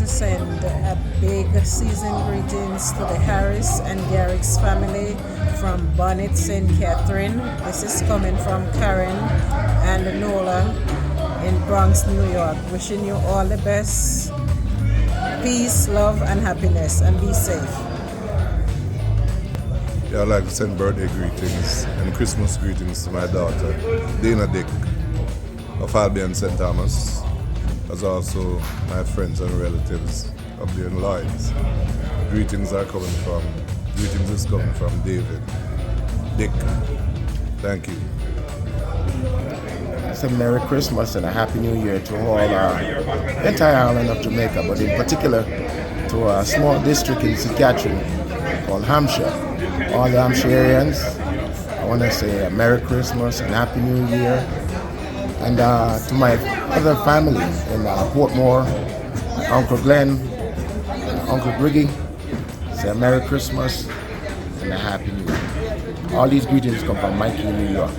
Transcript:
to send a big season greetings to the Harris and Garrick's family from Bonnet, St. Catherine. This is coming from Karen and Nola in Bronx, New York. Wishing you all the best. Peace, love, and happiness, and be safe. Yeah, I'd like to send birthday greetings and Christmas greetings to my daughter, Dana Dick of Albion St. Thomas, as also my friends and relatives up there in Lloyd's. Greetings is coming from David Dick. Thank you. It's a Merry Christmas and a Happy New Year to all entire island of Jamaica, but in particular to a small district in St. Catherine called Hampshire. All the Hampshireans, I want to say a Merry Christmas and Happy New Year. And to my other family in Portmore, Uncle Glenn, Uncle Griggy, say a Merry Christmas and a Happy New Year. All these greetings come from Mikey in New York.